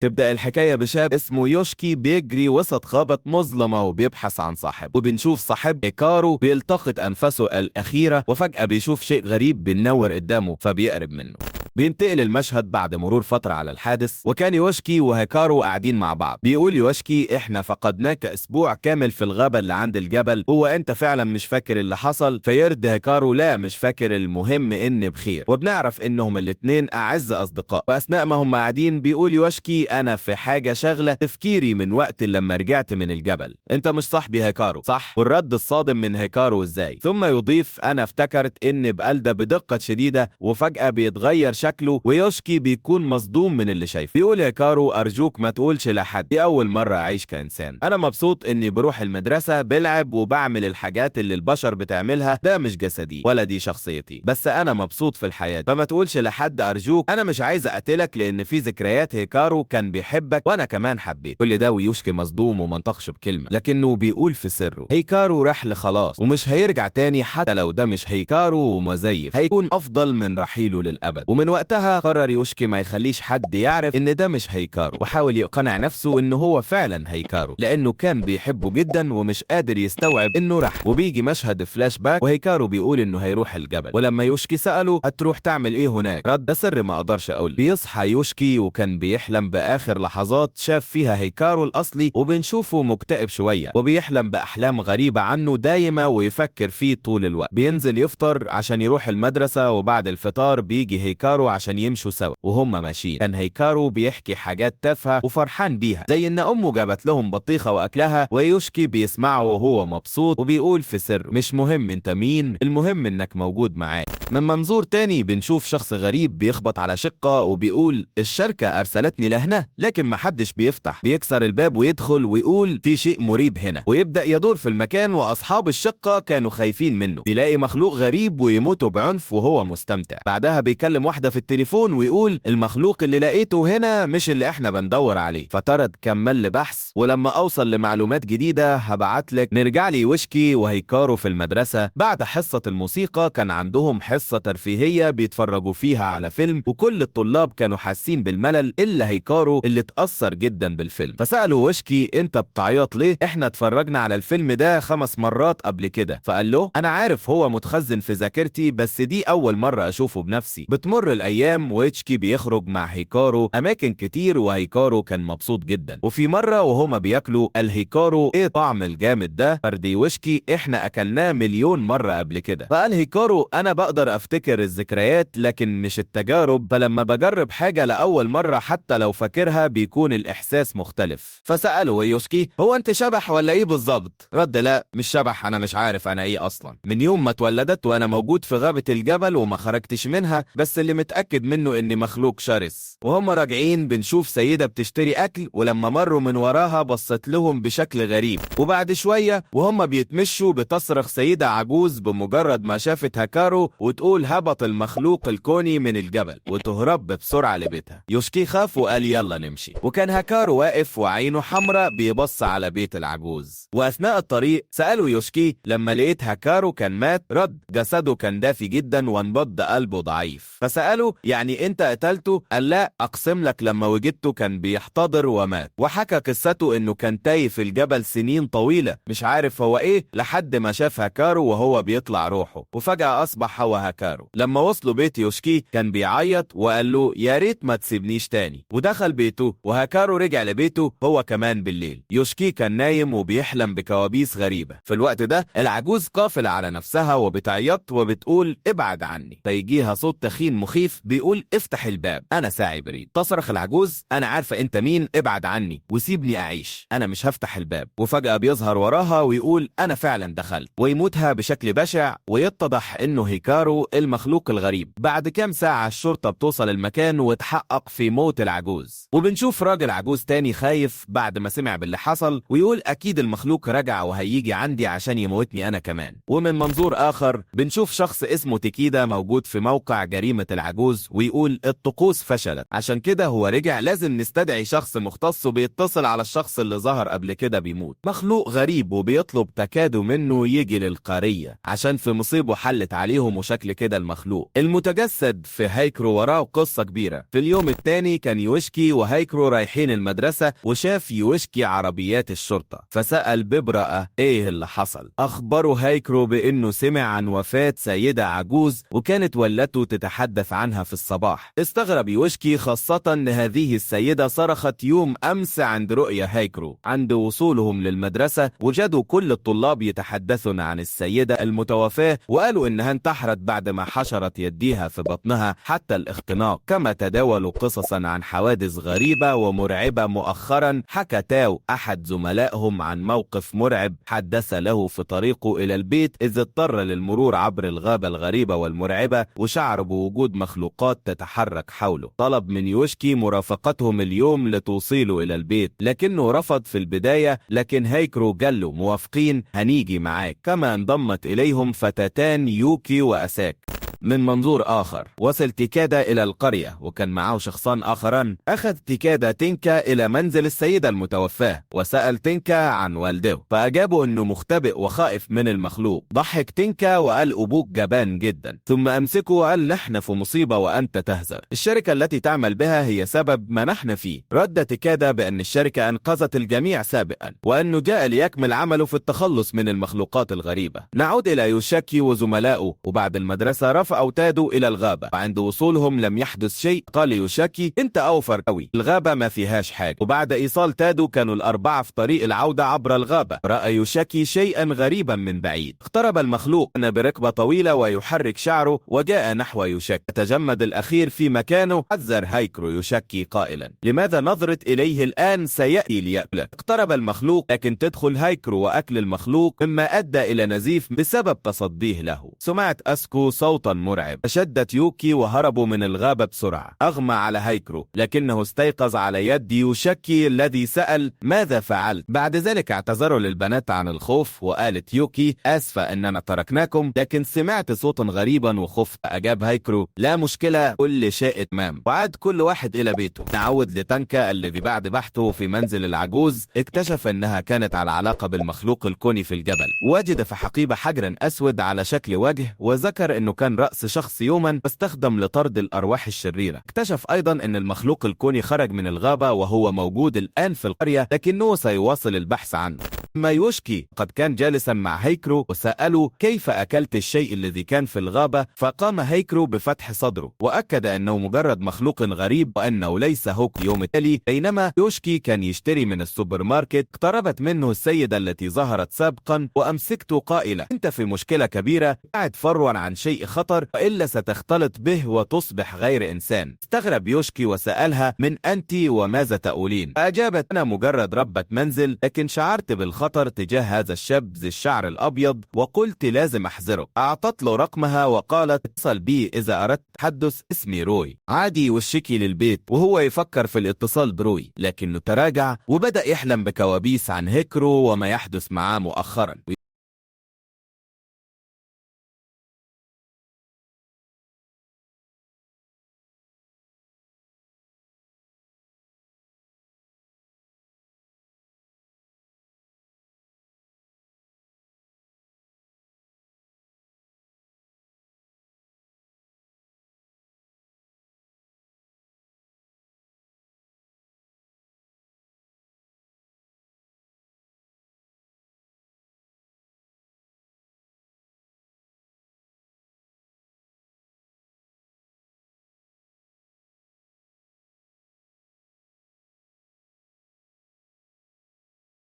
تبدأ الحكاية بشاب اسمه يوشكي بيجري وسط غابة مظلمة وبيبحث عن صاحب، وبنشوف صاحب هيكارو بيلتقط أنفاسه الأخيرة، وفجأة بيشوف شيء غريب بينور قدامه فبيقرب منه. بينتقل المشهد بعد مرور فترة على الحادث، وكان يوشكي وهيكارو قاعدين مع بعض. بيقول يوشكي احنا فقدناك اسبوع كامل في الغابة اللي عند الجبل، هو انت فعلا مش فاكر اللي حصل؟ فيرد هيكارو لا مش فاكر، المهم ان بخير. وبنعرف انهم الاتنين اعز اصدقاء. واثناء ما هم قاعدين بيقول يوشكي انا في حاجة شغلة تفكيري من وقت لما رجعت من الجبل، انت مش صاحبي هيكارو صح؟ والرد الصادم من هيكارو ازاي؟ ثم يضيف انا افتكرت ان بقلده بدقة شديدة وفجأة بيتغير شكله، ويوشكي بيكون مصدوم من اللي شايفه. بيقول هيكارو ارجوك ما تقولش لحد، دي اول مرة اعيش كإنسان، انا مبسوط اني بروح المدرسة بلعب وبعمل الحاجات اللي البشر بتعملها، ده مش جسدي ولا دي شخصيتي، بس انا مبسوط في الحياة، فما تقولش لحد ارجوك، انا مش عايز اقتلك لان في ذكريات هيكارو كان بيحبك وانا كمان حبيت. كل ده ويوشكي مصدوم ومنطقش بكلمة، لكنه بيقول في سره هيكارو رحل خلاص ومش هيرجع تاني، حتى لو ده مش هيكارو ومزيف هيكون افضل من رحيله للابد. ومن وقتها قرر يوشكي ما يخليش حد يعرف ان ده مش هيكارو، وحاول يقنع نفسه انه هو فعلا هيكارو لانه كان بيحبه جدا ومش قادر يستوعب انه راح. وبيجي مشهد فلاش باك وهيكارو بيقول انه هيروح الجبل، ولما يوشكي سأله هتروح تعمل ايه هناك؟ رد ده سر ما اقدرش اقول. بيصحى يوشكي وكان بيحلم باخر لحظات شاف فيها هيكارو الاصلي، وبنشوفه مكتئب شوية وبيحلم باحلام غريبة عنه دايما ويفكر فيه طول الوقت. بينزل يفطر عشان يروح المدرسة، وبعد الفطار بيجي هيكارو عشان يمشوا سوا. وهم ماشيين كان هيكارو بيحكي حاجات تافهة وفرحان بيها، زي ان امه جابت لهم بطيخة واكلها، ويوشكي بيسمعه وهو مبسوط وبيقول في سر مش مهم انت مين، المهم انك موجود معايا. من منظور تاني بنشوف شخص غريب بيخبط على شقة وبيقول الشركة ارسلتني لهنا لكن محدش بيفتح. بيكسر الباب ويدخل ويقول في شيء مريب هنا، ويبدأ يدور في المكان واصحاب الشقة كانوا خايفين منه. يلاقي مخلوق غريب ويموتوا بعنف وهو مستمتع. بعدها بيكلم واحدة في التليفون ويقول المخلوق اللي لقيته هنا مش اللي احنا بندور عليه. فترد كمل بحث، ولما اوصل لمعلومات جديدة هبعتلك. نرجع لي يوشكي وهيكارو في المدرسة بعد حصة الموسيقى، كان عندهم حصة ترفيهية بيتفرجوا فيها على فيلم، وكل الطلاب كانوا حاسين بالملل الا هيكارو اللي اتأثر جدا بالفيلم. فسألوا يوشكي انت بتعيط ليه؟ احنا اتفرجنا على الفيلم ده 5 مرات قبل كده. فقال له انا عارف هو متخزن في ذاكرتي بس دي اول مرة اشوفه بنفسي. بتمر الايام ويوشكي بيخرج مع هيكارو اماكن كتير، وهيكارو كان مبسوط جدا. وفي مرة وهما بياكلوا قال هيكارو ايه طعم الجامد ده؟ فرد يوشكي احنا اكلناه مليون مرة قبل كده. فقال هيكارو انا بقدر افتكر الذكريات لكن مش التجارب، فلما بجرب حاجة لأول مرة حتى لو فاكرها بيكون الإحساس مختلف. فسأله يوشكي هو أنت شبح ولا إيه بالظبط؟ رد لا مش شبح، أنا مش عارف أنا إيه أصلا، من يوم ما اتولدت وأنا موجود في غابة الجبل وما خرجتش منها، بس اللي متأكد منه إني مخلوق شرس. وهم راجعين بنشوف سيدة بتشتري أكل، ولما مروا من وراها بصت لهم بشكل غريب. وبعد شوية وهم بيتمشوا بتصرخ سيدة عجوز بمجرد ما شافت هيكارو وتقول هبط المخلوق الكوني من الجبل، وتهرب بسرعة لبيتها. يوشكي خاف وقال يلا نمشي، وكان هيكارو واقف وعينه حمراء بيبص على بيت العجوز. وأثناء الطريق سألوا يوشكي لما لقيت هيكارو كان مات؟ رد جسده كان دافي جدا وانبض قلبه ضعيف. فسألوا يعني انت قتلته؟ قال لا اقسم لك لما وجدته كان بيحتضر ومات. وحكى قصته انه كان تايه في الجبل سنين طويلة مش عارف هو ايه، لحد ما شاف هيكارو وهو بيطلع روحه، وفجأة اصبح هو هيكارو. لما وصلوا بيت يوشكي كان بيعيط وقال له يا ريت ما تسيبنيش تاني، ودخل بيته. وهيكارو رجع لبيته هو كمان بالليل. يوشكي كان نايم وبيحلم بكوابيس غريبة. في الوقت ده العجوز قافلة على نفسها وبتعيط وبتقول ابعد عني. فيجيها صوت تخين مخيف بيقول افتح الباب انا ساعي بريد. تصرخ العجوز انا عارفة انت مين، ابعد عني وسيبني اعيش، انا مش هفتح الباب. وفجأة بيظهر وراها ويقول انا فعلا دخلت، ويموتها بشكل بشع، ويتضح انه هيكارو المخلوق الغريب. بعد كام ساعة الشرطة بتوصل المكان وتحقق في موت العجوز. وبنشوف راجل عجوز تاني خايف بعد ما سمع باللي حصل ويقول اكيد المخلوق رجع وهيجي عندي عشان يموتني انا كمان. ومن منظور اخر بنشوف شخص اسمه تيكيدا موجود في موقع جريمة العجوز العجوز ويقول الطقوس فشلت، عشان كده هو رجع، لازم نستدعي شخص مختص وبيتصل على الشخص اللي ظهر قبل كده بيموت. مخلوق غريب وبيطلب تكادو منه يجي للقرية عشان في مصيبه حلت عليهم، وشكل كده المخلوق المتجسد في هايكرو وراه قصة كبيرة. في اليوم الثاني كان يوشكي وهايكرو رايحين المدرسة، وشاف يوشكي عربيات الشرطة فسأل ببرأة ايه اللي حصل. اخبره هايكرو بانه سمع عن وفاة سيدة عجوز وكانت والدته تتحدث عنها في الصباح. استغرب يوشكي خاصة ان هذه السيدة صرخت يوم امس عند رؤية هايكرو. عند وصولهم للمدرسة وجدوا كل الطلاب يتحدثون عن السيدة المتوفاة، وقالوا انها انتحرت بعد ما حشرت يديها في بطنها حتى الاختناق. كما تداولوا قصصا عن حوادث غريبة ومرعبة. مؤخرا حكى تاو احد زملائهم عن موقف مرعب حدث له في طريقه الى البيت، اذ اضطر للمرور عبر الغابة الغريبة والمرعبة وشعر بوجود مخلوقات تتحرك حوله. طلب من يوشكي مرافقتهم اليوم لتوصيله الى البيت، لكنه رفض في البداية، لكن هايكرو قال له موافقين هنيجي معاك. كما انضمت اليهم فتاتان يوكي واساك. من منظور آخر وصل تيكادا إلى القرية وكان معه شخصان آخران. أخذ تيكادا تينكا إلى منزل السيدة المتوفاة وسأل تينكا عن والده، فأجابوا أنه مختبئ وخائف من المخلوق. ضحك تينكا وقال أبوك جبان جدا، ثم أمسكه وقال نحن في مصيبة وأنت تهزر، الشركة التي تعمل بها هي سبب ما نحن فيه. رد تيكادا بأن الشركة أنقذت الجميع سابقا وأنه جاء ليكمل عمله في التخلص من المخلوقات الغريبة. نعود إلى يوشاكي وزملائه، وبعد المدرسة رفعوا تادو إلى الغابة، وعند وصولهم لم يحدث شيء. قال يوشاكي انت أوفر قوي، الغابة ما فيهاش حاجة. وبعد إيصال تادو كانوا الأربعة في طريق العودة عبر الغابة. رأى يوشاكي شيئا غريبا من بعيد. اقترب المخلوق بركبة طويلة ويحرك شعره وجاء نحو يوشاكي. تجمد الأخير في مكانه. حذر هايكرو يوشاكي قائلا لماذا نظرت إليه الآن؟ سيأتي ليأكلك. اقترب المخلوق، لكن تدخل هايكرو وأكل المخلوق مما أدى إلى نزيف بسبب تصديه له. سمعت أسكو صوتا مرعب، فشدت يوكي وهربوا من الغابة بسرعة. أغمى على هايكرو لكنه استيقظ على يد يوشاكي الذي سأل ماذا فعلت. بعد ذلك اعتذروا للبنات عن الخوف، وقالت يوكي آسفة أننا تركناكم لكن سمعت صوتا غريبا وخفت. أجاب هايكرو لا مشكلة كل شيء تمام. وعاد كل واحد إلى بيته. نعود لتانكا الذي بعد بحثه في منزل العجوز اكتشف أنها كانت على علاقة بالمخلوق الكوني في الجبل. وجد في حقيبة حجر أسود على شكل وجه، وذكر أنه كان رأس شخص يوما واستخدم لطرد الأرواح الشريرة. اكتشف أيضا أن المخلوق الكوني خرج من الغابة وهو موجود الآن في القرية، لكنه سيواصل البحث عنه. ما يوشكي قد كان جالسا مع هايكرو وسأله كيف أكلت الشيء الذي كان في الغابة، فقام هايكرو بفتح صدره وأكد أنه مجرد مخلوق غريب وأنه ليس هو. يوم التالي بينما يوشكي كان يشتري من السوبر ماركت، اقتربت منه السيدة التي ظهرت سابقا وأمسكته قائلة أنت في مشكلة كبيرة، قاعد فروا عن شيء خطر وإلا ستختلط به وتصبح غير إنسان. استغرب يوشكي وسألها من أنت وماذا تقولين؟ فأجابت أنا مجرد ربة منزل، لكن شعرت بالخطر تجاه هذا الشاب ذي الشعر الأبيض وقلت لازم أحذره. أعطت له رقمها وقالت اتصل بي إذا أردت تحدث، اسمي روي. عادي يوشكي للبيت وهو يفكر في الاتصال بروي، لكنه تراجع وبدأ يحلم بكوابيس عن هيكرو وما يحدث معاه مؤخرا.